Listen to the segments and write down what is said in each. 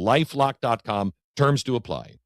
LifeLock.com. Terms to apply.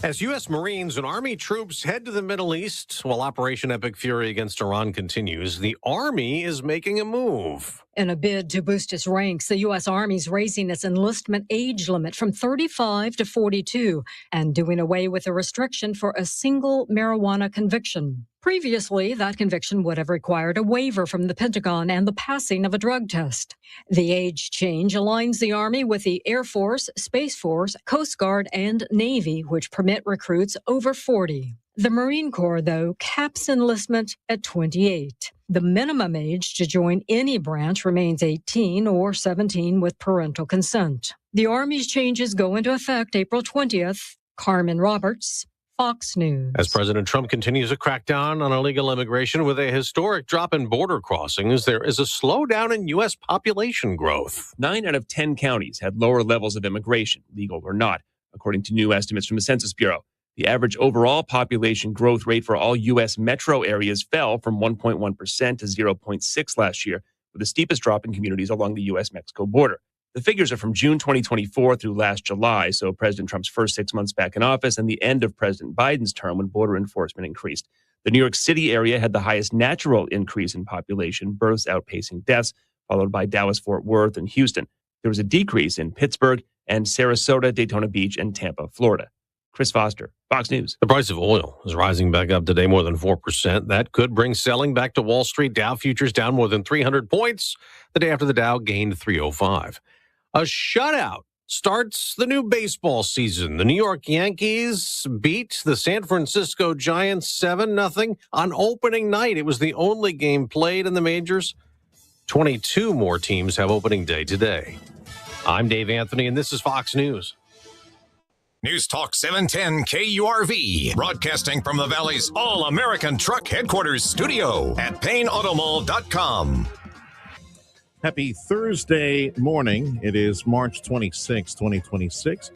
As U.S. Marines and Army troops head to the Middle East while Operation Epic Fury against Iran continues, the Army is making a move. In a bid to boost its ranks, the U.S. Army's raising its enlistment age limit from 35 to 42 and doing away with a restriction for a single marijuana conviction. Previously, that conviction would have required a waiver from the Pentagon and the passing of a drug test. The age change aligns the Army with the Air Force, Space Force, Coast Guard, and Navy, which permit recruits over 40. The Marine Corps, though, caps enlistment at 28. The minimum age to join any branch remains 18 or 17 with parental consent. The Army's changes go into effect April 20th. Carmen Roberts, Fox News. As President Trump continues to crack down on illegal immigration with a historic drop in border crossings, there is a slowdown in U.S. population growth. 9 out of 10 counties had lower levels of immigration, legal or not, according to new estimates from the Census Bureau. The average overall population growth rate for all U.S. metro areas fell from 1.1% to 0.6% last year, with the steepest drop in communities along the U.S.-Mexico border. The figures are from June 2024 through last July, so President Trump's first 6 months back in office and the end of President Biden's term when border enforcement increased. The New York City area had the highest natural increase in population, births outpacing deaths, followed by Dallas-Fort Worth and Houston. There was a decrease in Pittsburgh and Sarasota, Daytona Beach, and Tampa, Florida. Chris Foster, Fox News. The price of oil is rising back up today more than 4%. That could bring selling back to Wall Street. Dow futures down more than 300 points. The day after the Dow gained 305. A shutout starts the new baseball season. The New York Yankees beat the San Francisco Giants 7-0 on opening night. It was the only game played in the majors. 22 more teams have opening day today. I'm Dave Anthony, and this is Fox News. News Talk 710 KURV, broadcasting from the Valley's All-American Truck Headquarters studio at PayneAutomall.com. Happy Thursday morning. It is March 26, 2026,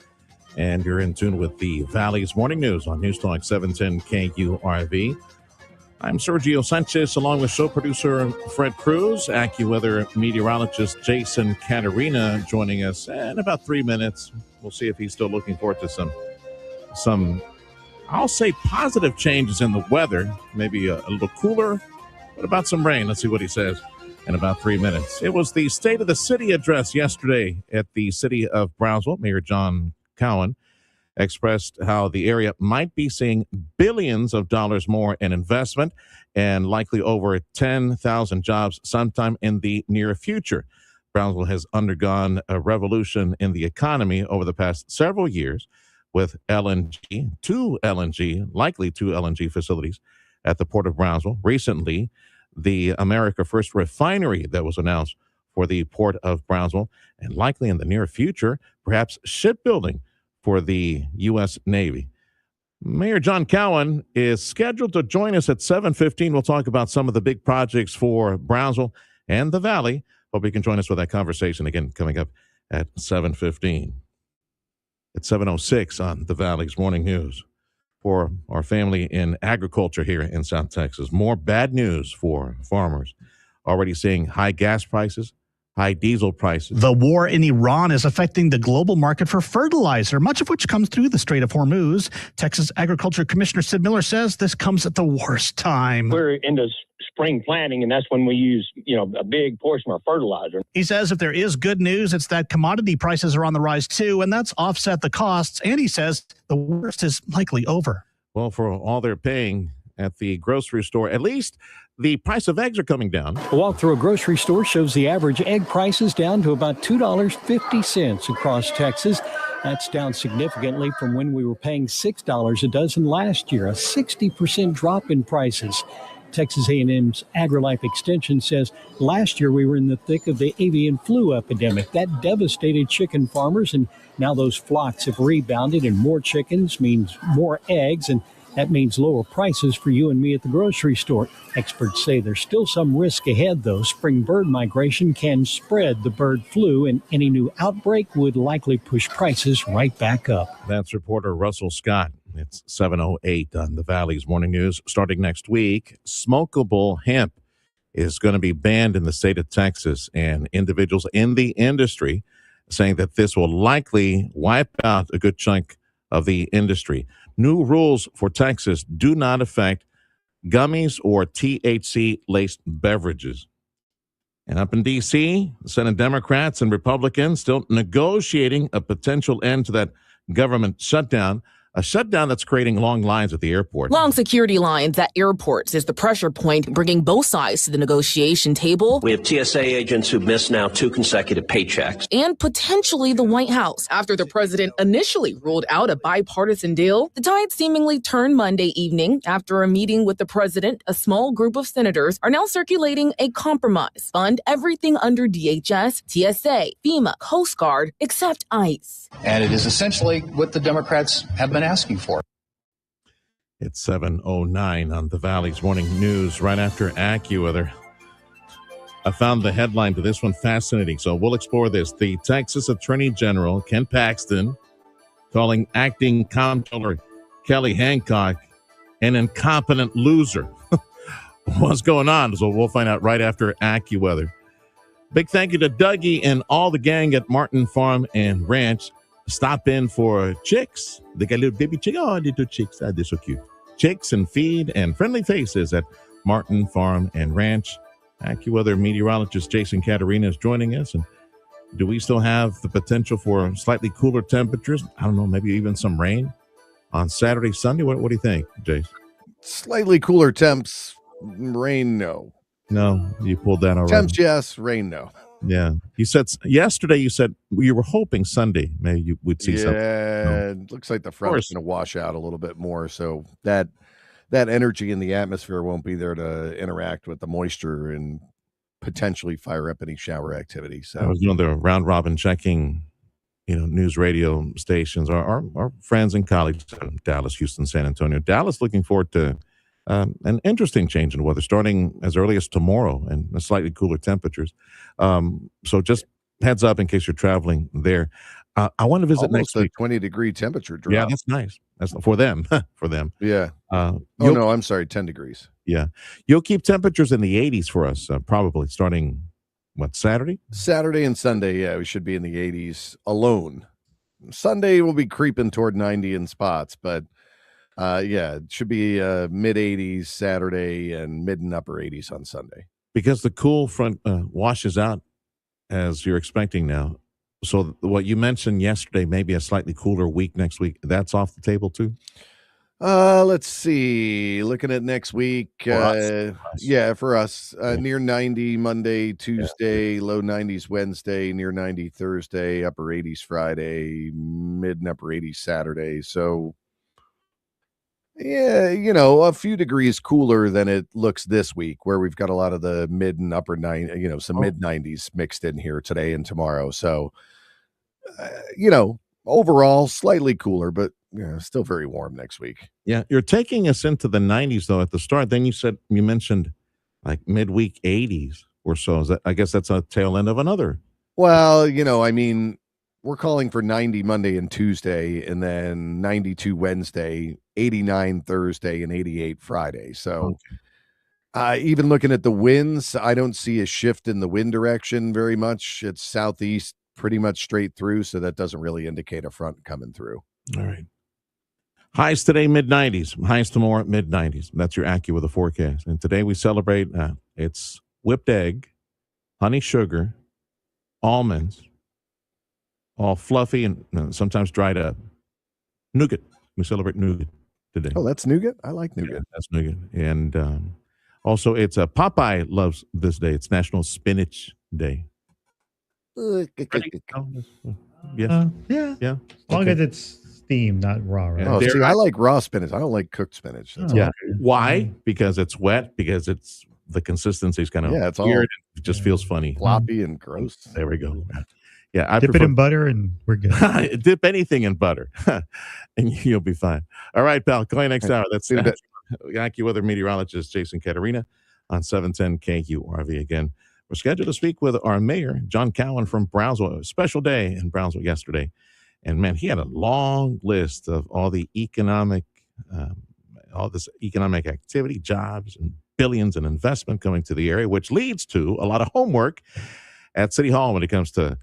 and you're in tune with the Valley's Morning News on News Talk 710 KURV. I'm Sergio Sanchez, along with show producer Fred Cruz, AccuWeather meteorologist Jason Caterina joining us in about 3 minutes. We'll see if he's still looking forward to some I'll say positive changes in the weather, maybe a little cooler, but about some rain. Let's see what he says in about 3 minutes. It was the State of the City address yesterday at the city of Brownsville. Mayor John Cowen expressed how the area might be seeing billions of dollars more in investment and likely over 10,000 jobs sometime in the near future. Brownsville has undergone a revolution in the economy over the past several years with likely two LNG facilities at the Port of Brownsville. Recently, the America First refinery that was announced for the Port of Brownsville, and likely in the near future, perhaps shipbuilding for the U.S. Navy. Mayor John Cowen is scheduled to join us at 7:15. We'll talk about some of the big projects for Brownsville and the Valley. Hope you can join us for that conversation again coming up at 7:15. It's 7:06 on the Valley's Morning News. For our family in agriculture here in South Texas, more bad news for farmers. Already seeing high gas prices, high diesel prices. The war in Iran is affecting the global market for fertilizer, much of which comes through the Strait of Hormuz. Texas Agriculture Commissioner Sid Miller says this comes at the worst time. We're into spring planting, and that's when we use, a big portion of our fertilizer. He says if there is good news, it's that commodity prices are on the rise too, and that's offset the costs. And he says the worst is likely over. Well, for all they're paying at the grocery store, at least the price of eggs are coming down. A walk through a grocery store shows the average egg price is down to about $2.50 across Texas. That's down significantly from when we were paying $6 a dozen last year, a 60% drop in prices. Texas A&M's AgriLife Extension says last year we were in the thick of the avian flu epidemic. That devastated chicken farmers, and now those flocks have rebounded, and more chickens means more eggs, and that means lower prices for you and me at the grocery store. Experts say there's still some risk ahead, though. Spring bird migration can spread the bird flu, and any new outbreak would likely push prices right back up. That's reporter Russell Scott. It's 7:08 on the Valley's Morning News. Starting next week, smokable hemp is going to be banned in the state of Texas, and individuals in the industry saying that this will likely wipe out a good chunk of the industry. New rules for Texas do not affect gummies or THC-laced beverages. And up in D.C., Senate Democrats and Republicans still negotiating a potential end to that government shutdown, a shutdown that's creating long lines at the airport. Long security lines at airports is the pressure point bringing both sides to the negotiation table. We have TSA agents who've missed now 2 consecutive paychecks. And potentially the White House. After the president initially ruled out a bipartisan deal, the tide seemingly turned Monday evening. After a meeting with the president, a small group of senators are now circulating a compromise. Fund everything under DHS, TSA, FEMA, Coast Guard, except ICE. And it is essentially what the Democrats have been asking for. It's 7:09 on the Valley's Morning News, right after AccuWeather. I found the headline to this one fascinating, so we'll explore this. The Texas Attorney General, Ken Paxton, calling acting Comptroller Kelly Hancock an incompetent loser. What's going on? So we'll find out right after AccuWeather. Big thank you to Dougie and all the gang at Martin Farm and Ranch. Stop in for chicks. They got little baby chicks. Oh, little chicks. Oh, they're so cute. Chicks and feed and friendly faces at Martin Farm and Ranch. AccuWeather meteorologist Jason Caterina is joining us. And do we still have the potential for slightly cooler temperatures? I don't know, maybe even some rain on Saturday, Sunday? What do you think, Jason? Slightly cooler temps. Rain, no. No, you pulled that already. Temps, yes. Rain, no. Yeah. You said yesterday, you were hoping Sunday maybe you would see something. Yeah, it looks like the front is going to wash out a little bit more. So that energy in the atmosphere won't be there to interact with the moisture and potentially fire up any shower activity. So I was doing the round robin checking, news radio stations, our friends and colleagues in Dallas, Houston, San Antonio. Dallas looking forward to an interesting change in weather starting as early as tomorrow and slightly cooler temperatures. So just heads up in case you're traveling there. I want to visit almost next week. 20-degree temperature drop. Yeah, that's nice. That's for them. For them. Yeah. No, I'm sorry, 10 degrees. Yeah. You'll keep temperatures in the 80s for us, probably starting, Saturday? Saturday and Sunday, yeah, we should be in the 80s alone. Sunday will be creeping toward 90 in spots, but it should be mid 80s Saturday and mid and upper 80s on Sunday. Because the cool front washes out as you're expecting now. So what you mentioned yesterday, maybe a slightly cooler week next week, that's off the table too? Let's see. Looking at next week. For us. For us. Near 90 Monday, Tuesday, low 90s Wednesday, near 90 Thursday, upper 80s Friday, mid and upper 80s Saturday. So yeah, a few degrees cooler than it looks this week, where we've got a lot of the mid and upper some mid 90s mixed in here today and tomorrow. So, overall slightly cooler, but still very warm next week. Yeah, you're taking us into the 90s though at the start. Then you mentioned like midweek 80s or so. I guess that's a tail end of another. Well, we're calling for 90 Monday and Tuesday, and then 92 Wednesday, 89 Thursday, and 88 Friday. So even looking at the winds, I don't see a shift in the wind direction very much. It's southeast pretty much straight through, so that doesn't really indicate a front coming through. All right. Highs today, mid-90s. Highs tomorrow, mid-90s. That's your AccuWeather forecast. And today we celebrate, it's whipped egg, honey sugar, almonds, all fluffy and sometimes dried up. Nougat. We celebrate nougat today. Oh, that's nougat? I like nougat. Yeah, that's nougat. And also, it's Popeye loves this day. It's National Spinach Day. Yes. Yeah. As long as it's steamed, not raw, right? Oh, see, I like raw spinach. I don't like cooked spinach. That's yeah. Why? Because it's wet. Because it's the consistency is kind of it's weird. It just feels funny. Floppy and gross. There we go. Yeah, I dip it in butter and we're good. Dip anything in butter, and you'll be fine. All right, pal. Call you next hour. That's AccuWeather meteorologist Jason Caterina on 710 KURV. Again, we're scheduled to speak with our mayor, John Cowen from Brownsville. A special day in Brownsville yesterday, and man, he had a long list of all this economic activity, jobs, and billions in investment coming to the area, which leads to a lot of homework at City Hall when it comes to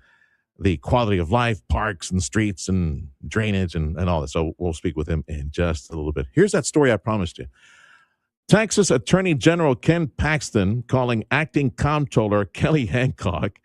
the quality of life, parks and streets and drainage and all that. So we'll speak with him in just a little bit. Here's that story I promised you. Texas Attorney General Ken Paxton calling acting comptroller Kelly Hancock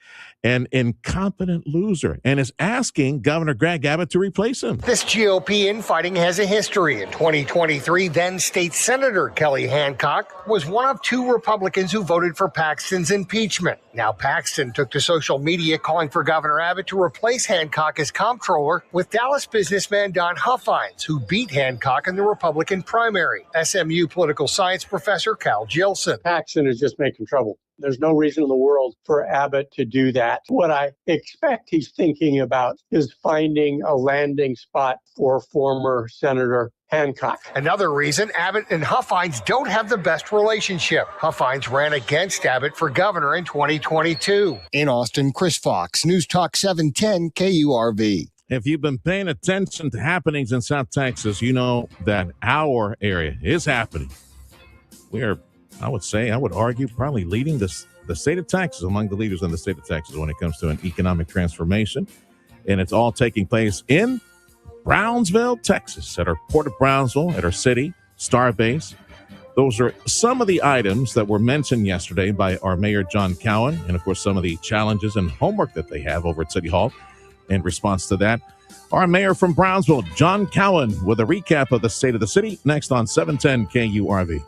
an incompetent loser and is asking Governor Greg Abbott to replace him. This GOP infighting has a history. In 2023, then State Senator Kelly Hancock was one of two Republicans who voted for Paxton's impeachment. Now Paxton took to social media calling for Governor Abbott to replace Hancock as comptroller with Dallas businessman Don Huffines, who beat Hancock in the Republican primary. SMU political science professor Cal Jilson. Paxton is just making trouble. There's no reason in the world for Abbott to do that. What I expect he's thinking about is finding a landing spot for former Senator Hancock. Another reason Abbott and Huffines don't have the best relationship. Huffines ran against Abbott for governor in 2022. In Austin, Chris Fox, News Talk 710 KURV. If you've been paying attention to happenings in South Texas, you know that our area is happening. We are, I would argue, probably leading the state of Texas, among the leaders in the state of Texas when it comes to an economic transformation. And it's all taking place in Brownsville, Texas, at our Port of Brownsville, at our city, Starbase. Those are some of the items that were mentioned yesterday by our Mayor, John Cowen, and of course, some of the challenges and homework that they have over at City Hall in response to that. Our Mayor from Brownsville, John Cowen, with a recap of the state of the city, next on 710 KURV.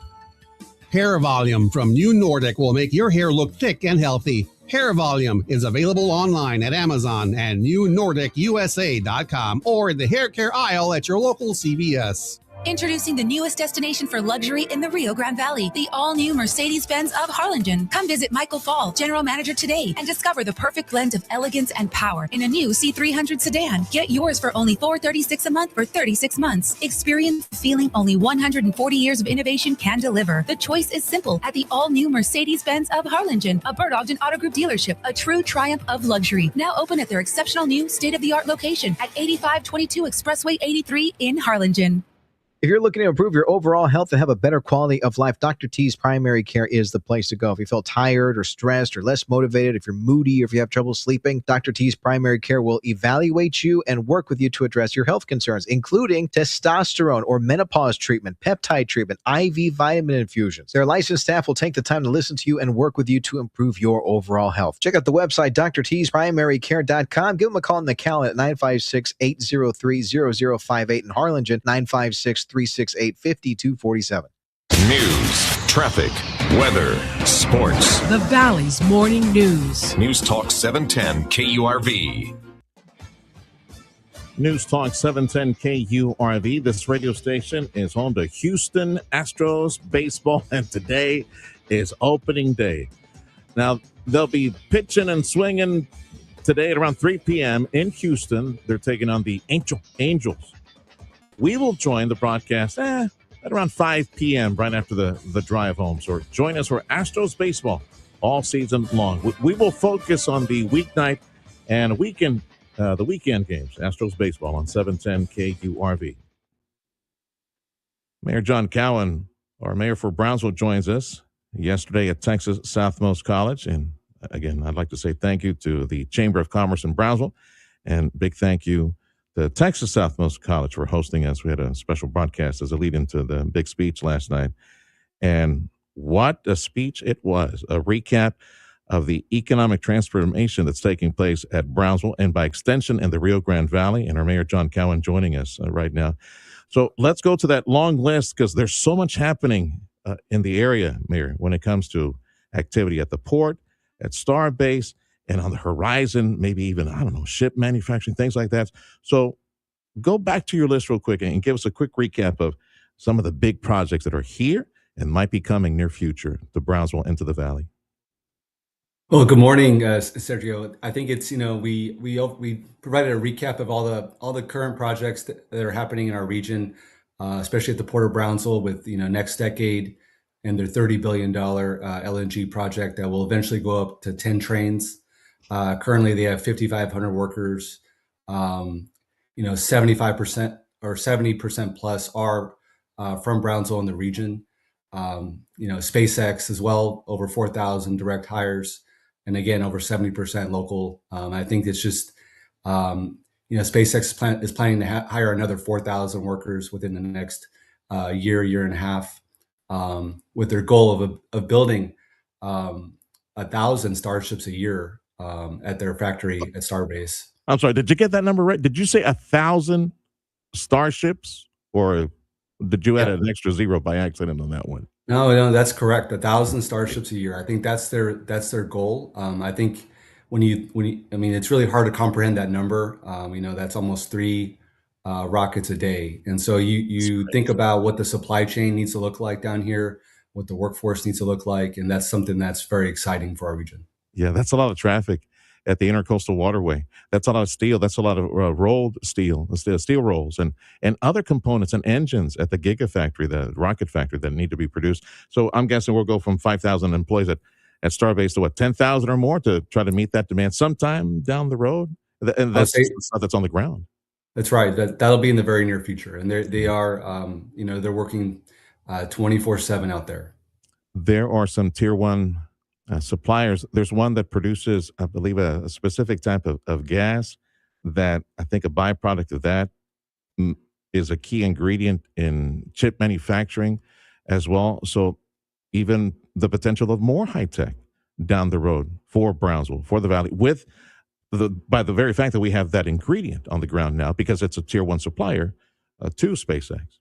Hair Volume from New Nordic will make your hair look thick and healthy. Hair Volume is available online at Amazon and newnordicusa.com or in the hair care aisle at your local CVS. Introducing the newest destination for luxury in the Rio Grande Valley, the all-new Mercedes-Benz of Harlingen. Come visit Michael Fall, General Manager, today and discover the perfect blend of elegance and power in a new C300 sedan. Get yours for only $436 a month for 36 months. Experience the feeling only 140 years of innovation can deliver. The choice is simple at the all-new Mercedes-Benz of Harlingen, a Bert Ogden Auto Group dealership, a true triumph of luxury. Now open at their exceptional new state-of-the-art location at 8522 Expressway 83 in Harlingen. If you're looking to improve your overall health and have a better quality of life, Dr. T's Primary Care is the place to go. If you feel tired or stressed or less motivated, if you're moody or if you have trouble sleeping, Dr. T's Primary Care will evaluate you and work with you to address your health concerns, including testosterone or menopause treatment, peptide treatment, IV vitamin infusions. Their licensed staff will take the time to listen to you and work with you to improve your overall health. Check out the website, drtsprimarycare.com. Give them a call in the Cowen at 956-803-0058 in Harlingen, 956-368-5247. News, traffic, weather, sports. The Valley's morning news. News Talk 710 KURV. News Talk 710 KURV. This radio station is home to Houston Astros baseball, and today is opening day. Now, they'll be pitching and swinging today at around 3 p.m. in Houston. They're taking on the Angels. We will join the broadcast at around 5 p.m. right after the drive home. So join us for Astros baseball all season long. We will focus on the weeknight and the weekend games, Astros baseball on 710 KURV. Mayor John Cowen, our mayor for Brownsville, joins us yesterday at Texas Southmost College. And again, I'd like to say thank you to the Chamber of Commerce in Brownsville, and big thank you to Texas Southmost College for hosting us. We had a special broadcast as a lead into the big speech last night. And what a speech it was, a recap of the economic transformation that's taking place at Brownsville and by extension in the Rio Grande Valley, and our Mayor John Cowen joining us right now. So let's go to that long list because there's so much happening in the area, Mayor, when it comes to activity at the port, at Starbase, and on the horizon, maybe even, ship manufacturing, things like that. So go back to your list real quick and give us a quick recap of some of the big projects that are here and might be coming near future to Brownsville and to the Valley. Well, good morning, Sergio. I think it's, we provided a recap of all the current projects that are happening in our region, especially at the Port of Brownsville with, Next Decade and their $30 billion LNG project that will eventually go up to 10 trains. Currently, they have 5,500 workers. 75% or 70% plus are from Brownsville in the region. SpaceX as well, over 4,000 direct hires. And again, over 70% local. I think it's just SpaceX is planning to hire another 4,000 workers within the next year and a half, with their goal of building 1,000 Starships a year at their factory at Starbase. I'm sorry, did you get that number right? Did you say 1,000 starships, or did you add an extra zero by accident on that one? No, that's correct. 1,000 Starships a year. I think that's their goal. I think when you, I mean, it's really hard to comprehend that number. That's almost 3 rockets a day. And so you think about what the supply chain needs to look like down here, what the workforce needs to look like, and that's something that's very exciting for our region. Yeah, that's a lot of traffic at the Intercoastal Waterway. That's a lot of steel. That's a lot of rolled steel rolls, and other components and engines at the Gigafactory, the rocket factory that need to be produced. So I'm guessing we'll go from 5,000 employees at Starbase to what, 10,000 or more to try to meet that demand sometime down the road. And that's the stuff that's on the ground. That's right. That'll be in the very near future, and they are, they're working 24/7 out there. There are some tier one suppliers. There's one that produces, I believe, a specific type of gas that I think a byproduct of that is a key ingredient in chip manufacturing as well. So even the potential of more high tech down the road for Brownsville, for the Valley, by the very fact that we have that ingredient on the ground now, because it's a tier one supplier to SpaceX.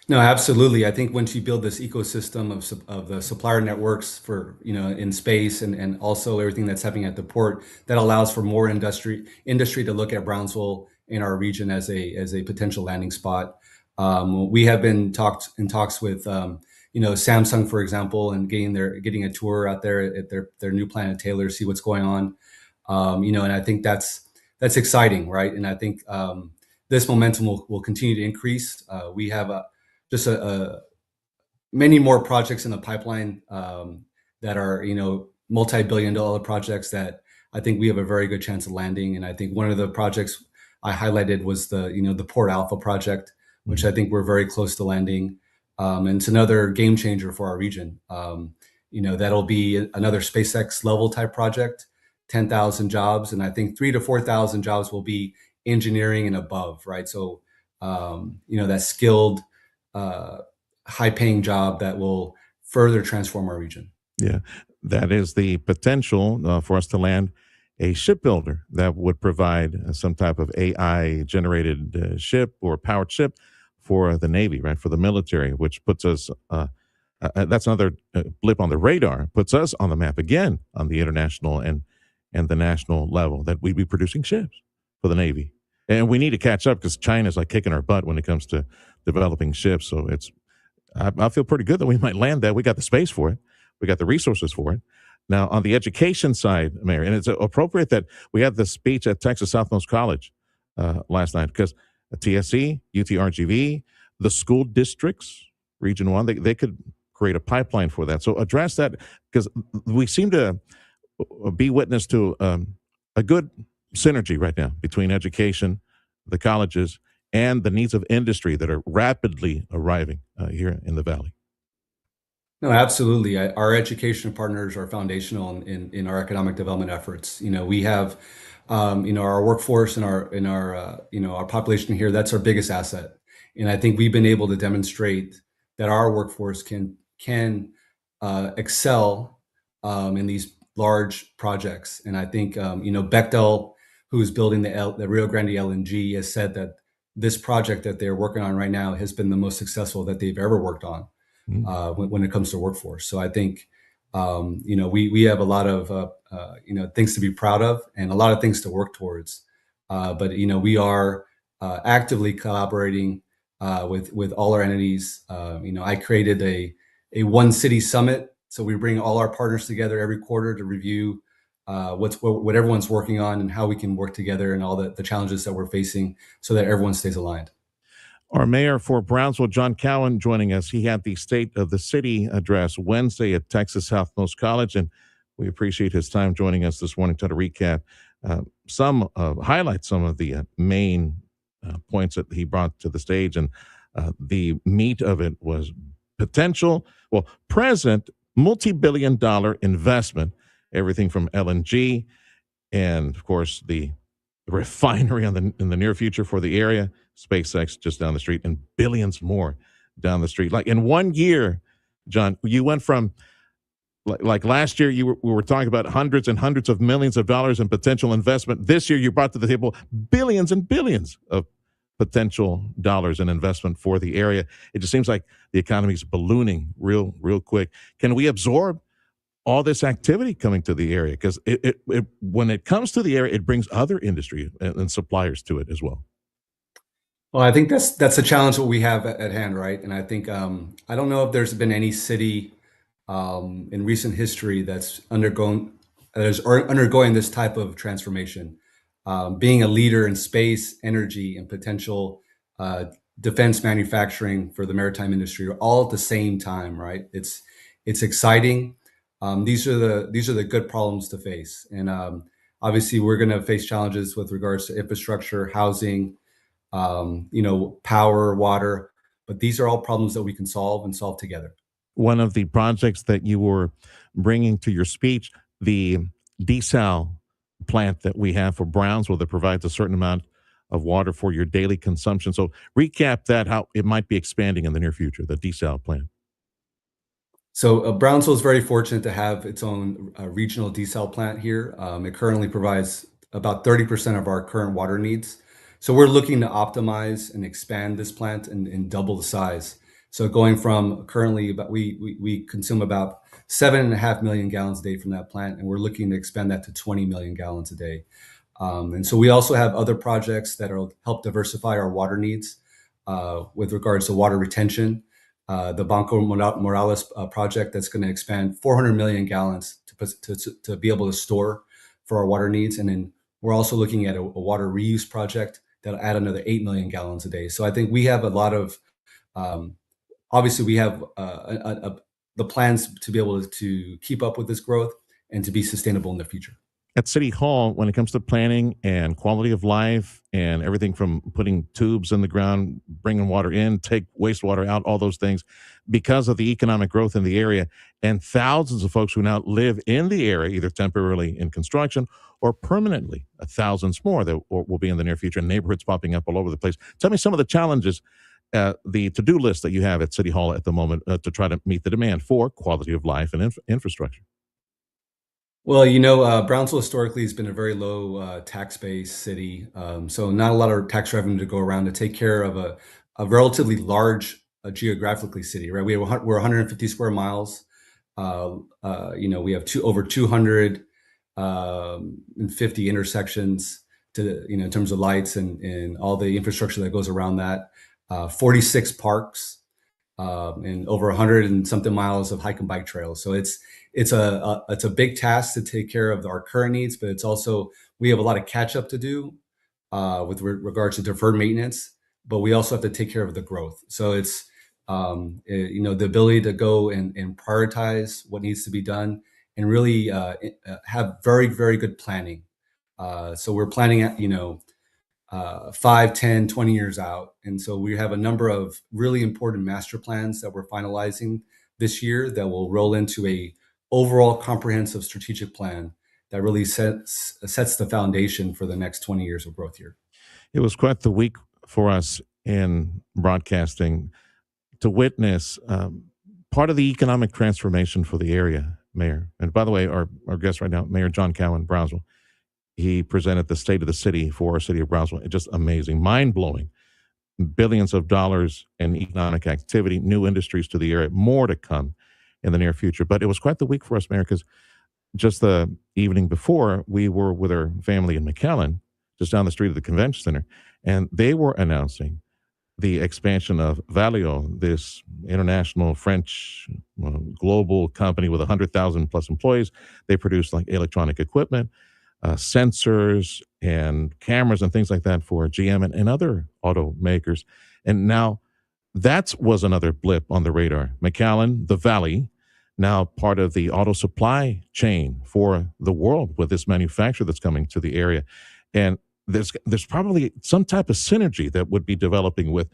No, absolutely. I think once you build this ecosystem of the supplier networks for, in space and also everything that's happening at the port, that allows for more industry to look at Brownsville in our region as a potential landing spot. We have been in talks with Samsung, for example, and getting a tour out there at their new plant at Taylor, see what's going on. And I think that's exciting, right? And I think this momentum will continue to increase. We have many more projects in the pipeline that are multi-billion-dollar projects that I think we have a very good chance of landing. And I think one of the projects I highlighted was the Port Alpha project, which I think we're very close to landing. And it's another game changer for our region. That'll be another SpaceX level type project, 10,000 jobs, and I think 3,000 to 4,000 jobs will be engineering and above, right? So, that skilled, high-paying job that will further transform our region. Yeah, that is the potential for us to land a shipbuilder that would provide some type of AI-generated ship or powered ship for the Navy, right, for the military, which puts us, that's another blip on the radar, puts us on the map again on the international and the national level, that we'd be producing ships for the Navy. And we need to catch up because China's like kicking our butt when it comes to developing ships. So I feel pretty good that we might land that. We got the space for it. We got the resources for it. Now, on the education side, Mayor, and it's appropriate that we had the speech at Texas Southmost College last night, because TSC, UTRGV, the school districts, Region 1, they could create a pipeline for that. So address that, because we seem to be witness to a good synergy right now between education, the colleges, and the needs of industry that are rapidly arriving here in the Valley. No, absolutely. Our education partners are foundational in our economic development efforts. We have, our workforce and our population here. That's our biggest asset, and I think we've been able to demonstrate that our workforce can excel in these large projects. And I think Bechtel, who is building the Rio Grande LNG, has said that this project that they're working on right now has been the most successful that they've ever worked on when it comes to workforce. So I think we have a lot of things to be proud of and a lot of things to work towards. But we are actively collaborating with all our entities. I created a one city summit. So we bring all our partners together every quarter to review what everyone's working on and how we can work together and all the challenges that we're facing so that everyone stays aligned. Our mayor for Brownsville, John Cowen, joining us. He had the State of the City address Wednesday at Texas Southmost College, and we appreciate his time joining us this morning to recap highlight some of the main points that he brought to the stage. And the meat of it was present multi-billion-dollar investment, everything from LNG and, of course, the refinery in the near future for the area, SpaceX just down the street, and billions more down the street. Like in 1 year, John, you went from like last year, we were talking about hundreds and hundreds of millions of dollars in potential investment. This year, you brought to the table billions and billions of potential dollars in investment for the area. It just seems like the economy is ballooning real quick. Can we absorb all this activity coming to the area? Because when it comes to the area, it brings other industry and suppliers to it as well. Well, I think that's a challenge what we have at hand, right? And I think I don't know if there's been any city in recent history that is undergoing this type of transformation. Being a leader in space, energy, and potential defense manufacturing for the maritime industry all at the same time, right? It's exciting. These are the good problems to face, and obviously we're going to face challenges with regards to infrastructure, housing, power, water. But these are all problems that we can solve and solve together. One of the projects that you were bringing to your speech, the desal plant that we have for Brownsville that provides a certain amount of water for your daily consumption. So recap that, how it might be expanding in the near future, the desal plant. So Brownsville is very fortunate to have its own regional desal plant here. It currently provides about 30% of our current water needs. So we're looking to optimize and expand this plant and double the size. So going from currently, we consume about 7.5 million gallons a day from that plant, and we're looking to expand that to 20 million gallons a day. And so we also have other projects that will help diversify our water needs with regards to water retention. The Banco Morales project that's going to expand 400 million gallons to be able to store for our water needs. And then we're also looking at a water reuse project that'll add another 8 million gallons a day. So I think we have a lot of, obviously we have the plans to be able to keep up with this growth and to be sustainable in the future. At City Hall, when it comes to planning and quality of life and everything from putting tubes in the ground, bringing water in, take wastewater out, all those things, because of the economic growth in the area and thousands of folks who now live in the area, either temporarily in construction or permanently, thousands more that will be in the near future, and neighborhoods popping up all over the place. Tell me some of the challenges, the to-do list that you have at City Hall at the moment to try to meet the demand for quality of life and infrastructure. Well, Brownsville historically has been a very low tax-based city, so not a lot of tax revenue to go around to take care of a relatively large geographically city, right? We're 150 square miles. We have over 250 intersections in terms of lights and all the infrastructure that goes around that. 46 parks. And over 100 and something miles of hike and bike trails. So it's a big task to take care of our current needs, but it's also, we have a lot of catch up to do with regards to deferred maintenance, but we also have to take care of the growth. So it's the ability to go and prioritize what needs to be done and really have very, very good planning. So we're planning at 5, 10, 20 years out. And so we have a number of really important master plans that we're finalizing this year that will roll into a overall comprehensive strategic plan that really sets the foundation for the next 20 years of growth here. It was quite the week for us in broadcasting to witness part of the economic transformation for the area, Mayor. And by the way, our guest right now, Mayor John Cowen, Brownsville. He presented the state of the city for our city of Brownsville. It's just amazing, mind-blowing. Billions of dollars in economic activity, new industries to the area, more to come in the near future. But it was quite the week for us, Mayor, because just the evening before, we were with our family in McAllen, just down the street of the convention center, and they were announcing the expansion of Valeo, this international French global company with 100,000 plus employees. They produce like electronic equipment, sensors and cameras and things like that for GM and other automakers. And now that was another blip on the radar. McAllen, the Valley, now part of the auto supply chain for the world with this manufacturer that's coming to the area. And there's probably some type of synergy that would be developing with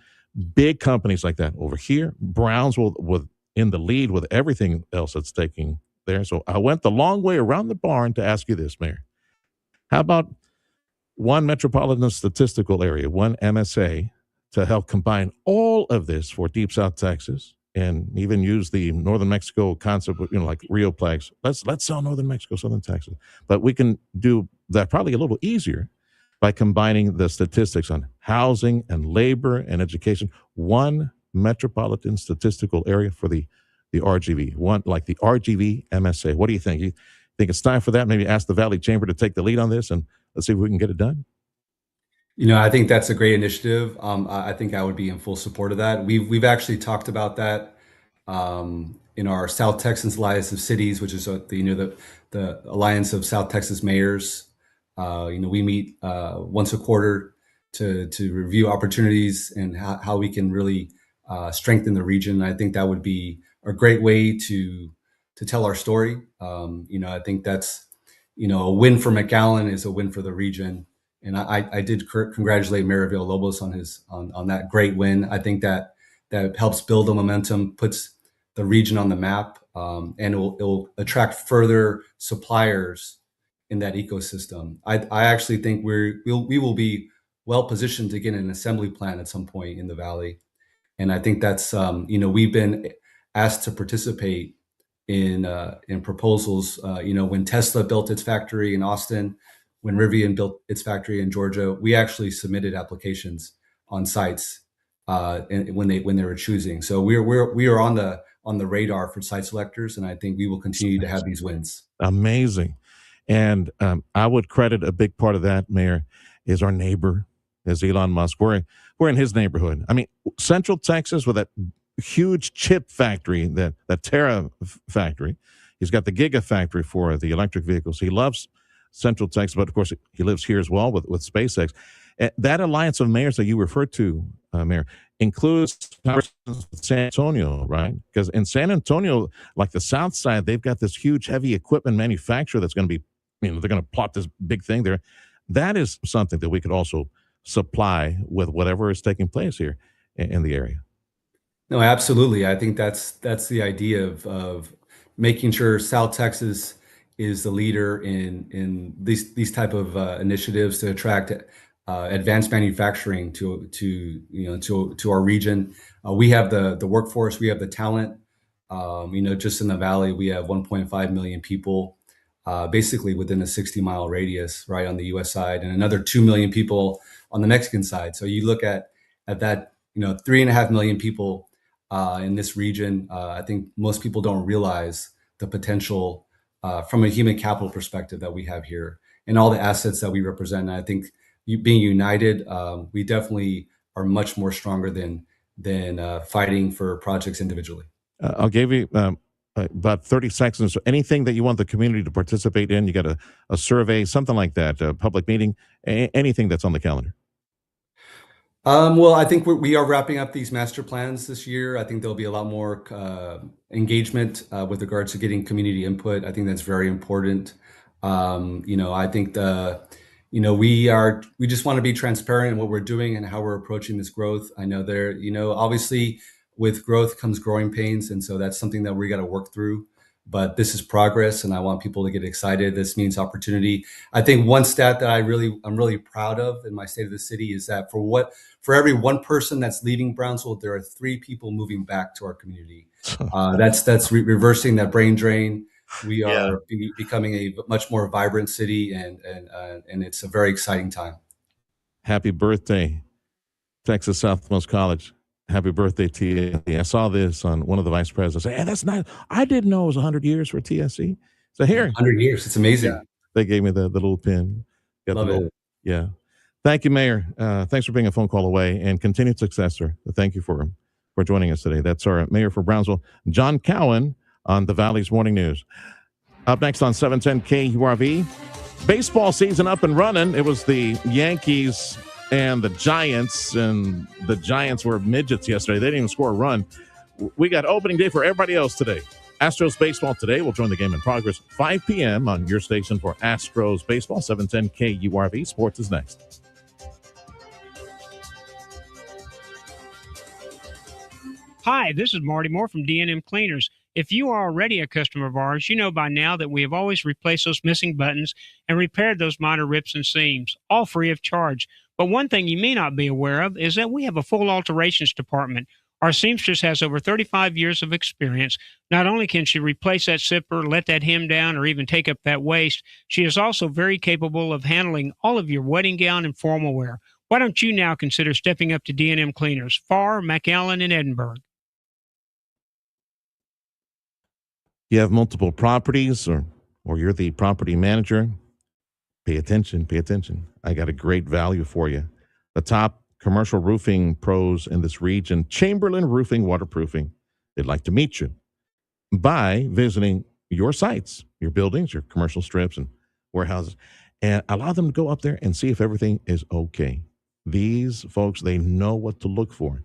big companies like that over here. Brownsville was in the lead with everything else that's taking there. So I went the long way around the barn to ask you this, Mayor. How about one metropolitan statistical area, one MSA, to help combine all of this for Deep South Texas, and even use the Northern Mexico concept, like Rioplex. Let's sell Northern Mexico, Southern Texas. But we can do that probably a little easier by combining the statistics on housing and labor and education. One metropolitan statistical area for the RGV, one like the RGV MSA. What do you think? You think it's time for that? Maybe ask the Valley Chamber to take the lead on this, and let's see if we can get it done. I think that's a great initiative. I think I would be in full support of that. We've actually talked about that in our South Texas Alliance of Cities, which is the Alliance of South Texas Mayors. We meet once a quarter to review opportunities and how we can really strengthen the region. I think that would be a great way to tell our story. I think that's a win for McAllen is a win for the region. And I did congratulate Mayor Villalobos on that great win. I think that helps build the momentum, puts the region on the map, and it will attract further suppliers in that ecosystem. I actually think we will be well positioned to get an assembly plant at some point in the Valley. And I think that's, we've been asked to participate in proposals. When Tesla built its factory in Austin, when Rivian built its factory in Georgia, we actually submitted applications on sites when they were choosing. So we are on the radar for site selectors, and I think we will continue to have these wins. Amazing. And I would credit a big part of that, Mayor, is our neighbor, is Elon Musk. We're in his neighborhood. I mean, Central Texas with that huge chip factory, that Terra factory. He's got the Gigafactory for the electric vehicles. He loves Central Texas, but of course he lives here as well with SpaceX. That alliance of mayors that you referred to, Mayor, includes San Antonio, right? Because in San Antonio, like the South Side, they've got this huge heavy equipment manufacturer that's going to be, they're going to plot this big thing there. That is something that we could also supply with whatever is taking place here in the area. No, absolutely. I think that's the idea of making sure South Texas is the leader in these type of initiatives to attract advanced manufacturing to our region. We have the workforce, we have the talent. Just in the Valley, we have 1.5 million people, basically within a 60-mile radius, right on the U.S. side, and another 2 million people on the Mexican side. So you look at that, 3.5 million people in this region. I think most people don't realize the potential from a human capital perspective that we have here and all the assets that we represent. And I think being united, we definitely are much more stronger than fighting for projects individually. I'll give you about 30 seconds. So anything that you want the community to participate in, you got a survey, something like that, a public meeting, anything that's on the calendar. Well, I think we are wrapping up these master plans this year. I think there'll be a lot more engagement with regards to getting community input. I think that's very important. I think we just want to be transparent in what we're doing and how we're approaching this growth. I know obviously with growth comes growing pains. And so that's something that we got to work through, but this is progress and I want people to get excited. This means opportunity. I think one stat that I'm really proud of in my state of the city is that for every one person that's leaving Brownsville, there are 3 people moving back to our community. That's reversing that brain drain. We are becoming a much more vibrant city, and it's a very exciting time. Happy birthday, Texas Southmost College. Happy birthday, TSC. I saw this on one of the vice presidents. Hey, that's not, I didn't know it was 100 years for TSC. So here. 100 years. It's amazing. Yeah. They gave me the little pin. Love it. Yeah. Thank you, Mayor. Thanks for being a phone call away, and continued success, sir. Thank you for joining us today. That's our Mayor for Brownsville, John Cowen, on the Valley's Morning News. Up next on 710 KURV, baseball season up and running. It was the Yankees and the Giants were midgets yesterday. They didn't even score a run. We got opening day for everybody else today. Astros baseball today will join the game in progress 5 p.m. on your station for Astros baseball. 710 KURV. Sports is next. Hi, this is Marty Moore from D&M Cleaners. If you are already a customer of ours, you know by now that we have always replaced those missing buttons and repaired those minor rips and seams, all free of charge. But one thing you may not be aware of is that we have a full alterations department. Our seamstress has over 35 years of experience. Not only can she replace that zipper, let that hem down, or even take up that waist, she is also very capable of handling all of your wedding gown and formal wear. Why don't you now consider stepping up to D&M Cleaners, Farr, McAllen, and Edinburgh? You have multiple properties or you're the property manager, pay attention. I got a great value for you. The top commercial roofing pros in this region, Chamberlain Roofing Waterproofing, they'd like to meet you by visiting your sites, your buildings, your commercial strips and warehouses, and allow them to go up there and see if everything is okay. These folks, they know what to look for.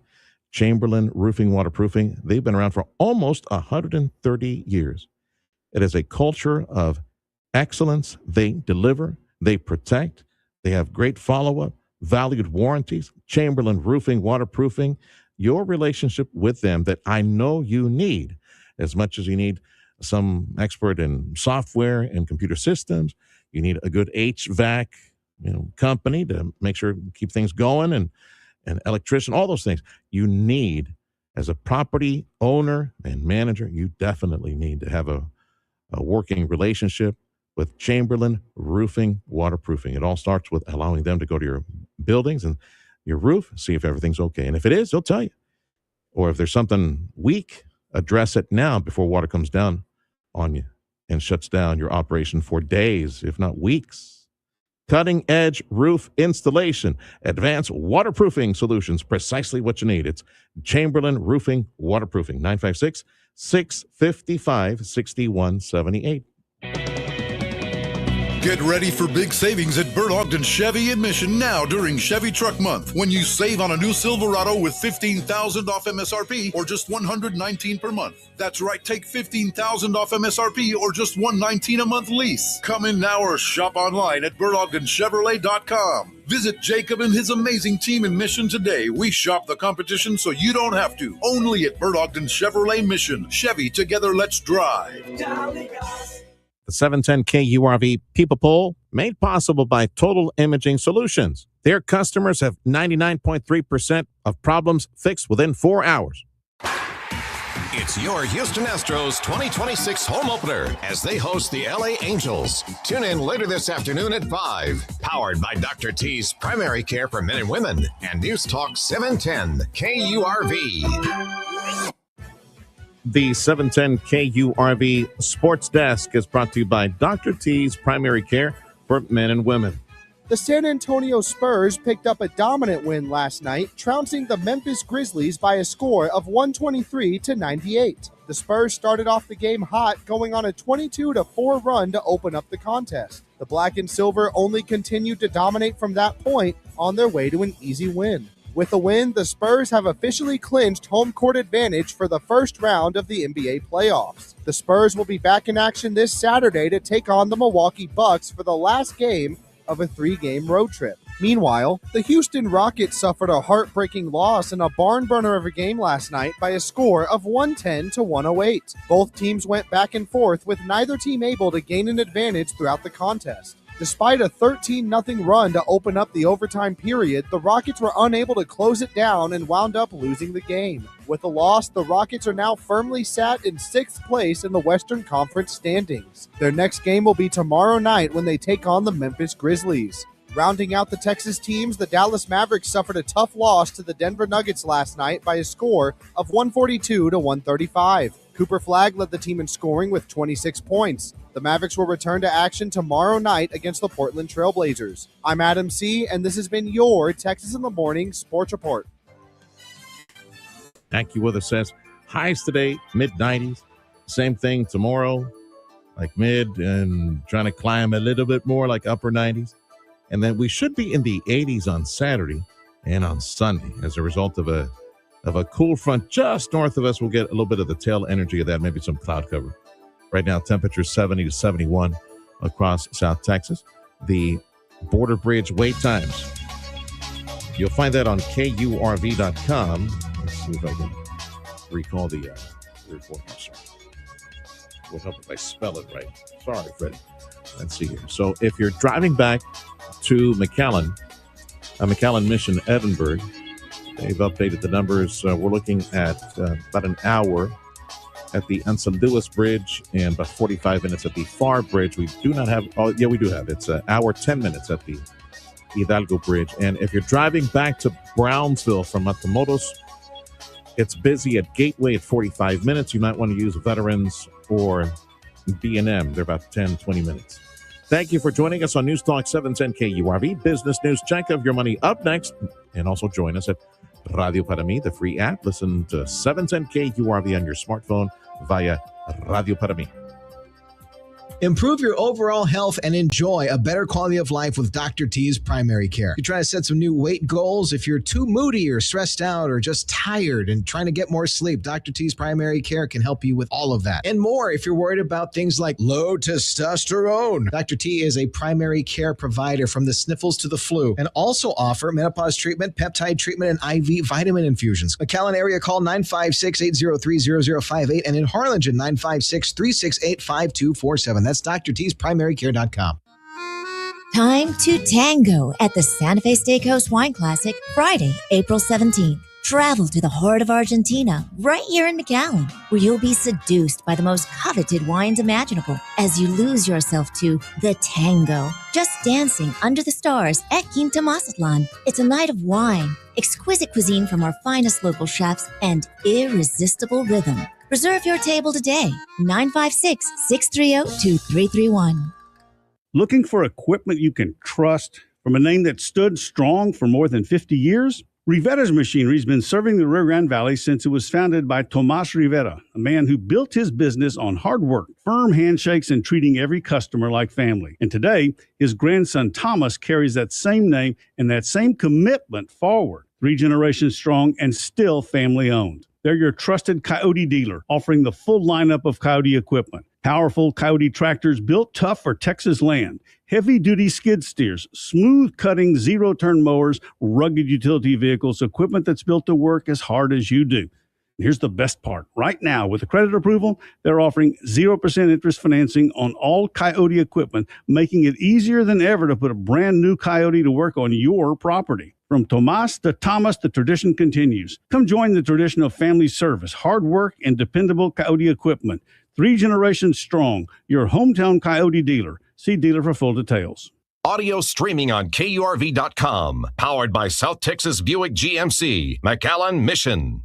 Chamberlain Roofing Waterproofing, they've been around for almost 130 years. It is a culture of excellence. They deliver, they protect, they have great follow-up, valued warranties. Chamberlain Roofing Waterproofing, your relationship with them that I know you need as much as you need some expert in software and computer systems. You need a good HVAC company to make sure keep things going, and an electrician, all those things you need as a property owner and manager. You definitely need to have a working relationship with Chamberlain Roofing Waterproofing. It all starts with allowing them to go to your buildings and your roof, see if everything's okay. And if it is, they'll tell you. Or if there's something weak, address it now before water comes down on you and shuts down your operation for days, if not weeks. Cutting edge roof installation, advanced waterproofing solutions, precisely what you need. It's Chamberlain Roofing Waterproofing, 956-655-6178. Get ready for big savings at Bert Ogden Chevy in Mission now during Chevy Truck Month, when you save on a new Silverado with $15,000 off MSRP or just $119 per month. That's right, take $15,000 off MSRP or just $119 a month lease. Come in now or shop online at BertOgdenChevrolet.com. Visit Jacob and his amazing team in Mission today. We shop the competition so you don't have to. Only at Bert Ogden Chevrolet Mission. Chevy, together let's drive. The 710 KURV People Poll, made possible by Total Imaging Solutions. Their customers have 99.3% of problems fixed within 4 hours. It's your Houston Astros 2026 home opener as they host the LA Angels. Tune in later this afternoon at 5. Powered by Dr. T's Primary Care for Men and Women and News Talk 710 KURV. The 710 KURV Sports Desk is brought to you by Dr. T's Primary Care for Men and Women. The San Antonio Spurs picked up a dominant win last night, trouncing the Memphis Grizzlies by a score of 123-98. The Spurs started off the game hot, going on a 22-4 run to open up the contest. The Black and Silver only continued to dominate from that point on their way to an easy win. With the win, the Spurs have officially clinched home court advantage for the first round of the NBA playoffs. The Spurs will be back in action this Saturday to take on the Milwaukee Bucks for the last game of a 3-game road trip. Meanwhile, the Houston Rockets suffered a heartbreaking loss in a barn burner of a game last night by a score of 110-108. Both teams went back and forth, with neither team able to gain an advantage throughout the contest. Despite a 13-0 run to open up the overtime period, the Rockets were unable to close it down and wound up losing the game. With the loss, the Rockets are now firmly sat in 6th place in the Western Conference standings. Their next game will be tomorrow night when they take on the Memphis Grizzlies. Rounding out the Texas teams, the Dallas Mavericks suffered a tough loss to the Denver Nuggets last night by a score of 142-135. Cooper Flagg led the team in scoring with 26 points. The Mavericks will return to action tomorrow night against the Portland Trail Blazers. I'm Adam C., and this has been your Texas in the Morning Sports Report. AccuWeather says highs today, mid-90s. Same thing tomorrow, like mid, and trying to climb a little bit more, like upper 90s. And then we should be in the 80s on Saturday and on Sunday as a result of a cool front just north of us. We'll get a little bit of the tail energy of that, maybe some cloud cover. Right now, temperature 70 to 71 across South Texas. The border bridge wait times, you'll find that on KURV.com. Let's see if I can recall the report. would help if I spell it right. Sorry, Freddie. Let's see here. So if you're driving back to McAllen Mission, Edinburgh, they've updated the numbers. We're looking at about an hour at the San Luis Bridge and about 45 minutes at the Far Bridge. We do not have, we do have. It's an hour, 10 minutes at the Hidalgo Bridge. And if you're driving back to Brownsville from Matamoros, it's busy at Gateway at 45 minutes. You might want to use Veterans or B&M. They're about 10, 20 minutes. Thank you for joining us on News Talk 710 KURV. Business News Check of Your Money up next. And also join us at Radio Para Mi, the free app. Listen to 710 KURV on your smartphone via Radio Para Mi. Improve your overall health and enjoy a better quality of life with Dr. T's Primary Care. You're trying to set some new weight goals. If you're too moody or stressed out or just tired and trying to get more sleep, Dr. T's Primary Care can help you with all of that and more. If you're worried about things like low testosterone, Dr. T is a primary care provider from the sniffles to the flu and also offer menopause treatment, peptide treatment, and IV vitamin infusions. McAllen area call 956-803-0058 and in Harlingen 956-368-5247. That's drtsprimary.care.com. Time to tango at the Santa Fe Steakhouse Wine Classic, Friday, April 17th. Travel to the heart of Argentina, right here in McAllen, where you'll be seduced by the most coveted wines imaginable as you lose yourself to the tango, just dancing under the stars at Quinta Mazatlan. It's a night of wine, exquisite cuisine from our finest local chefs, and irresistible rhythm. Reserve your table today, 956-630-2331. Looking for equipment you can trust from a name that stood strong for more than 50 years? Rivetta's Machinery has been serving the Rio Grande Valley since it was founded by Tomas Rivetta, a man who built his business on hard work, firm handshakes, and treating every customer like family. And today, his grandson Thomas carries that same name and that same commitment forward. 3 generations strong and still family-owned. They're your trusted Coyote dealer, offering the full lineup of Coyote equipment. Powerful Coyote tractors built tough for Texas land. Heavy-duty skid steers, smooth-cutting zero-turn mowers, rugged utility vehicles, equipment that's built to work as hard as you do. Here's the best part. Right now, with the credit approval, they're offering 0% interest financing on all Coyote equipment, making it easier than ever to put a brand new Coyote to work on your property. From Tomas to Thomas, the tradition continues. Come join the tradition of family service, hard work, and dependable Coyote equipment. 3 generations strong, your hometown Coyote dealer. See dealer for full details. Audio streaming on KURV.com. Powered by South Texas Buick GMC, McAllen Mission.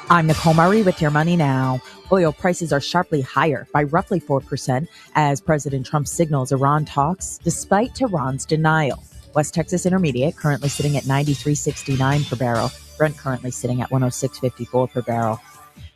I'm Nicole Murray with Your Money Now. Oil prices are sharply higher by roughly 4% as President Trump signals Iran talks despite Tehran's denial. West Texas Intermediate currently sitting at $93.69 per barrel. Brent currently sitting at $106.54 per barrel.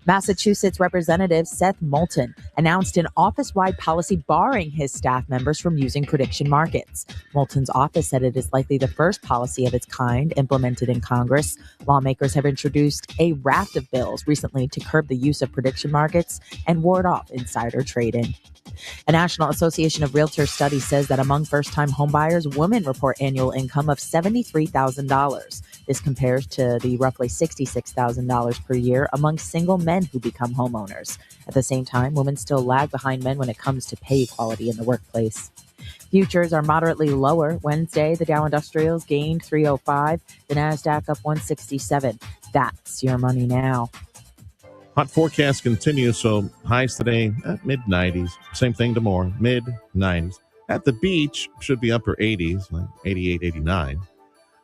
Massachusetts Representative Seth Moulton announced an office-wide policy barring his staff members from using prediction markets. Moulton's office said it is likely the first policy of its kind implemented in Congress. Lawmakers have introduced a raft of bills recently to curb the use of prediction markets and ward off insider trading. A National Association of Realtors study says that among first-time homebuyers, women report annual income of $73,000. This compares to the roughly $66,000 per year among single men who become homeowners. At the same time, women still lag behind men when it comes to pay equality in the workplace. Futures are moderately lower. Wednesday, the Dow Industrials gained 305, the NASDAQ up 167. That's Your Money Now. Hot forecast continues, so highs today at mid-90s. Same thing tomorrow, mid-90s. At the beach, should be upper 80s, like 88, 89.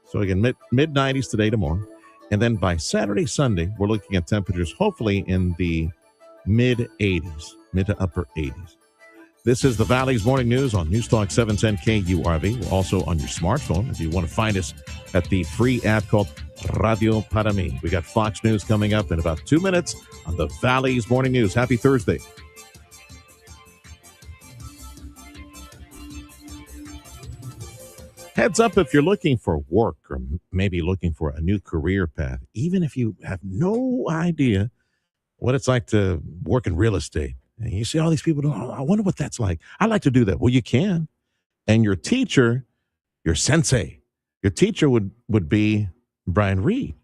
So again, mid-90s today, tomorrow. And then by Saturday, Sunday, we're looking at temperatures hopefully in the mid-80s, mid to upper 80s. This is the Valley's Morning News on News Talk 710 KURV. We're also on your smartphone if you want to find us at the free app called Radio Para Mi. We got Fox News coming up in about 2 minutes on the Valley's Morning News. Happy Thursday. Heads up if you're looking for work or maybe looking for a new career path, even if you have no idea what it's like to work in real estate. And you see all these people, I wonder what that's like. I'd like to do that. Well, you can. And your teacher, your sensei, your teacher would be Brian Reed.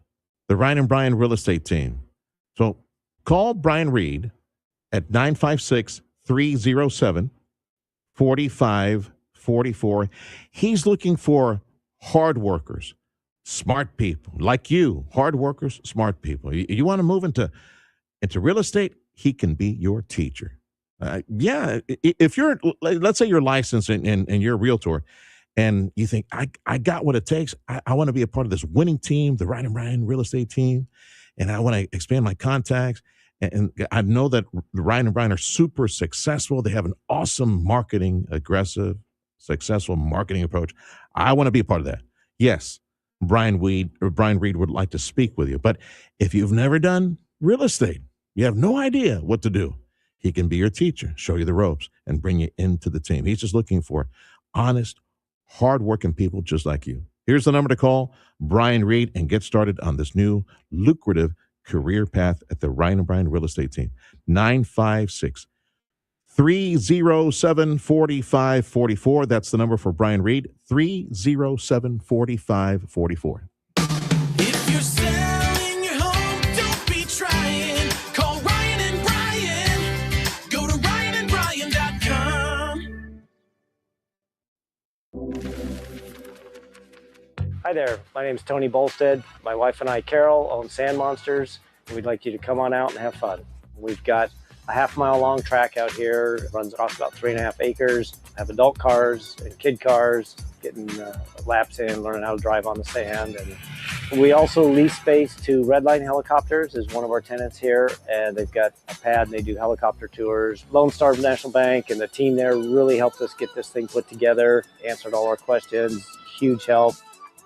The Ryan and Brian Real Estate Team. So call Brian Reed at 956-307-4544. He's looking for hard workers, smart people like you, hard workers, smart people. You want to move into real estate? He can be your teacher. If you're, let's say you're licensed and you're a realtor and you think, I got what it takes. I want to be a part of this winning team, the Ryan and Brian Real Estate Team, and I want to expand my contacts. And I know that Ryan and Brian are super successful. They have an awesome marketing, aggressive, successful marketing approach. I want to be a part of that. Yes, Brian Reed would like to speak with you. But if you've never done real estate, you have no idea what to do, he can be your teacher, show you the ropes, and bring you into the team. He's just looking for honest, hardworking people just like you. Here's the number to call, Brian Reed, and get started on this new lucrative career path at the Ryan and Brian Real Estate Team. 956-307-4544. That's the number for Brian Reed, 307-4544. If you're selling your home, don't be trying. Call Ryan and Brian. Go to ryanandbrian.com. Hi there, my name is Tony Bolstead. My wife and I, Carol, own Sand Monsters, and we'd like you to come on out and have fun. We've got a half-mile long track out here. It runs across about 3.5 acres. Have adult cars and kid cars, getting laps in, learning how to drive on the sand. And we also lease space to Redline Helicopters is one of our tenants here, and they've got a pad and they do helicopter tours. Lone Star National Bank and the team there really helped us get this thing put together, answered all our questions, huge help.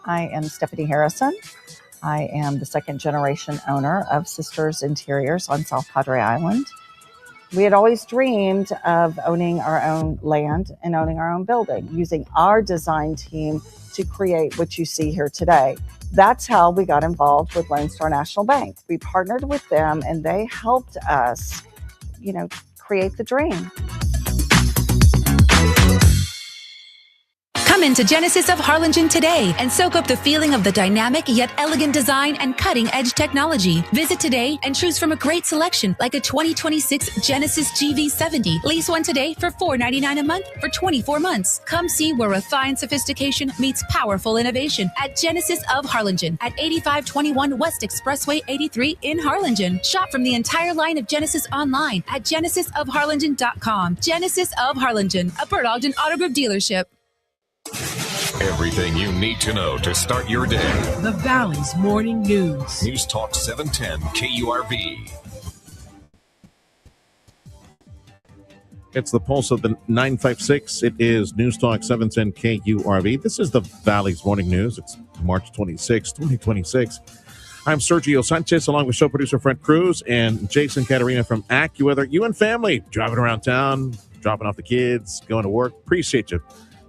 I am Stephanie Harrison. I am the second generation owner of Sisters Interiors on South Padre Island. We had always dreamed of owning our own land and owning our own building, using our design team to create what you see here today. That's how we got involved with Lone Star National Bank. We partnered with them and they helped us, create the dream. Come into Genesis of Harlingen today and soak up the feeling of the dynamic yet elegant design and cutting-edge technology. Visit today and choose from a great selection like a 2026 Genesis GV70. Lease one today for $499 a month for 24 months. Come see where refined sophistication meets powerful innovation at Genesis of Harlingen at 8521 West Expressway 83 in Harlingen. Shop from the entire line of Genesis online at genesisofharlingen.com. Genesis of Harlingen, a Bert Ogden Auto Group dealership. Everything you need to know to start your day. The Valley's Morning News. News Talk 710 KURV. It's the pulse of the 956. It is News Talk 710 KURV. This is the Valley's Morning News. It's March 26, 2026. I'm Sergio Sanchez, along with show producer Fred Cruz and Jason Caterina from AccuWeather. You and family driving around town, dropping off the kids, going to work. Appreciate you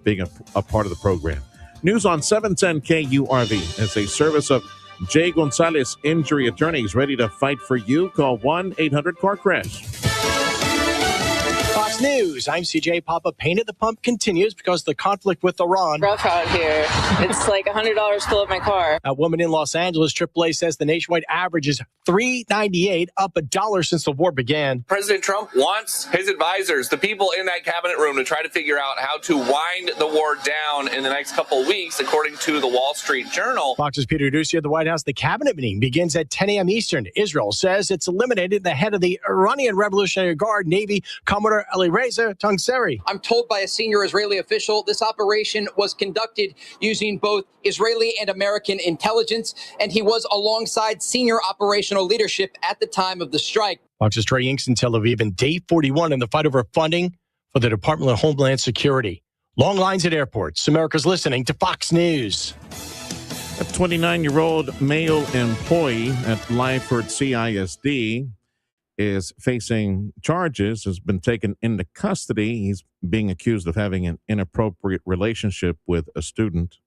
being a part of the program. News on 710 KURV. It's a service of Jay Gonzalez Injury Attorneys, ready to fight for you. Call 1-800-CAR-CRASH. Fox News, I'm CJ Papa. Pain at the pump continues because the conflict with Iran. Rough out here. It's like $100 to fill up my car. A woman in Los Angeles, AAA says the nationwide average is $3.98, up $1 since the war began. President Trump wants his advisors, the people in that cabinet room, to try to figure out how to wind the war down in the next couple of weeks, according to the Wall Street Journal. Fox's Peter Doocy at the White House. The cabinet meeting begins at 10 a.m. Eastern. Israel says it's eliminated the head of the Iranian Revolutionary Guard, Navy Commodore Eliezer Tangseri. I'm told by a senior Israeli official this operation was conducted using both Israeli and American intelligence, and he was alongside senior operational leadership at the time of the strike. Fox's Trey Inks in Tel Aviv and day 41 in the fight over funding for the Department of Homeland Security. Long lines at airports. America's listening to Fox News. A 29-year-old male employee at Lyford CISD is facing charges, has been taken into custody. He's being accused of having an inappropriate relationship with a student.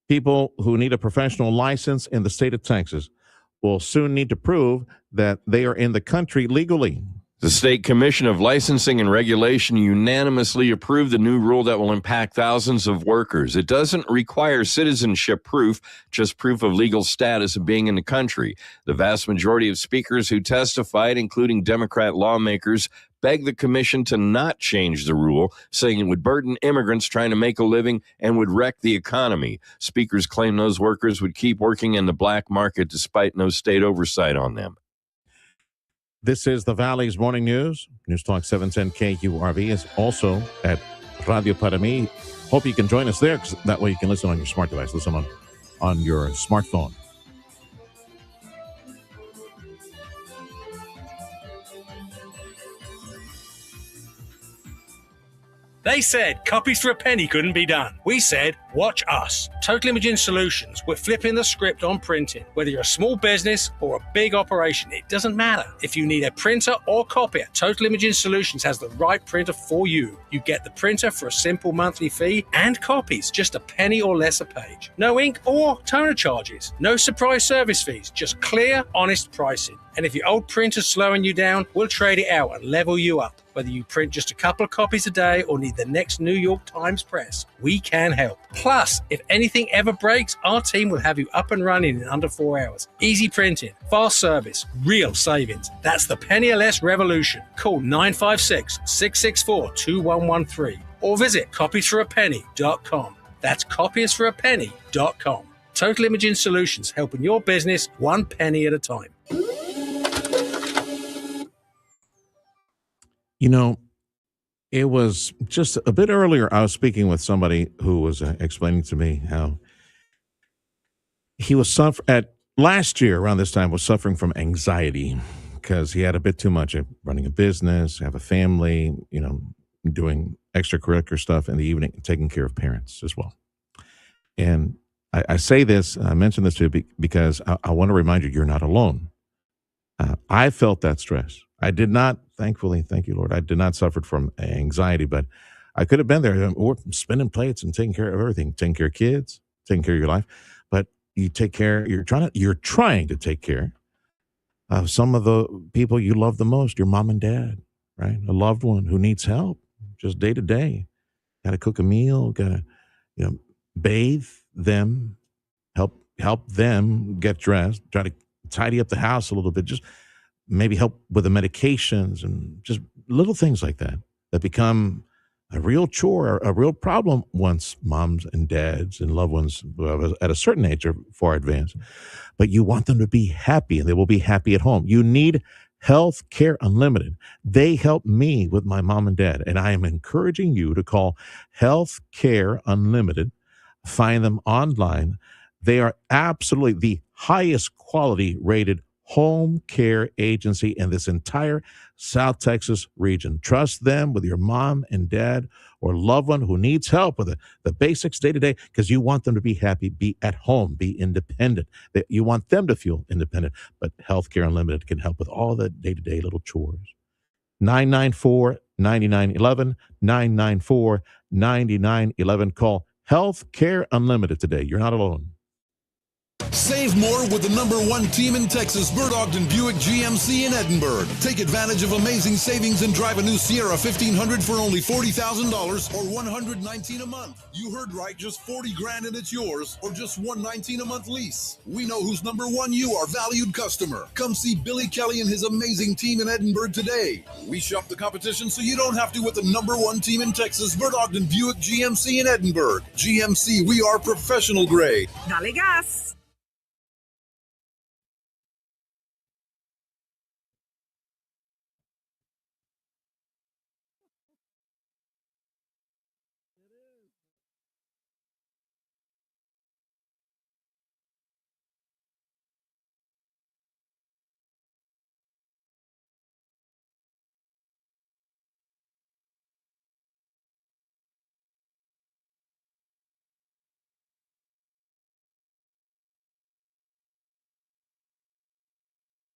People who need a professional license in the state of Texas will soon need to prove that they are in the country legally. The State Commission of Licensing and Regulation unanimously approved the new rule that will impact thousands of workers. It doesn't require citizenship proof, just proof of legal status of being in the country. The vast majority of speakers who testified, including Democrat lawmakers, begged the commission to not change the rule, saying it would burden immigrants trying to make a living and would wreck the economy. Speakers claim those workers would keep working in the black market despite no state oversight on them. This is the Valley's Morning News. News Talk 710 KURV is also at Radio Para Mi. Hope you can join us there, because that way you can listen on your smart device, listen on your smartphone. They said copies for a penny couldn't be done. We said, watch us. Total Imaging Solutions. We're flipping the script on printing. Whether you're a small business or a big operation, it doesn't matter. If you need a printer or copier, Total Imaging Solutions has the right printer for you. You get the printer for a simple monthly fee and copies, just a penny or less a page. No ink or toner charges. No surprise service fees, just clear, honest pricing. And if your old printer's slowing you down, we'll trade it out and level you up. Whether you print just a couple of copies a day or need the next New York Times press, we can help. Plus, if anything ever breaks, our team will have you up and running in under 4 hours. Easy printing, fast service, real savings. That's the penny or less revolution. Call 956-664-2113 or visit copiesforapenny.com. That's copiesforapenny.com. Total Imaging Solutions, helping your business one penny at a time. You know, it was just a bit earlier, I was speaking with somebody who was explaining to me how he was last year around this time was suffering from anxiety because he had a bit too much of running a business, have a family, doing extracurricular stuff in the evening, taking care of parents as well. And I say this, I mention this to you because I want to remind you, you're not alone. I felt that stress. I did not, thankfully, thank you, Lord, I did not suffer from anxiety, but I could have been there, or spinning plates and taking care of everything, taking care of kids, taking care of your life. But you're trying to take care of some of the people you love the most, your mom and dad, right? A loved one who needs help, just day to day. Got to cook a meal, got to, bathe them, help them get dressed, try to tidy up the house a little bit, just maybe help with the medications and just little things like that become a real chore, a real problem once moms and dads and loved ones at a certain age are far advanced. But you want them to be happy, and they will be happy at home. You need Health Care Unlimited. They help me with my mom and dad, and I am encouraging you to call Health Care Unlimited. Find them online. They are absolutely the highest quality rated home care agency in this entire South Texas region. Trust them with your mom and dad or loved one who needs help with the basics day to day, because you want them to be happy, be at home, be independent. You want them to feel independent, but Healthcare Unlimited can help with all the day-to-day little chores. 994-9911, 994-9911. Call Healthcare Unlimited today. You're not alone. Save more with the #1 team in Texas, Bert Ogden Buick GMC in Edinburgh. Take advantage of amazing savings and drive a new Sierra 1500 for only $40,000 or $119 a month. You heard right, just $40,000 and it's yours, or just $119 a month lease. We know who's #1. You, our valued customer. Come see Billy Kelly and his amazing team in Edinburgh today. We shop the competition so you don't have to with the #1 team in Texas, Bert Ogden Buick GMC in Edinburgh. GMC, we are professional grade. Dale gas.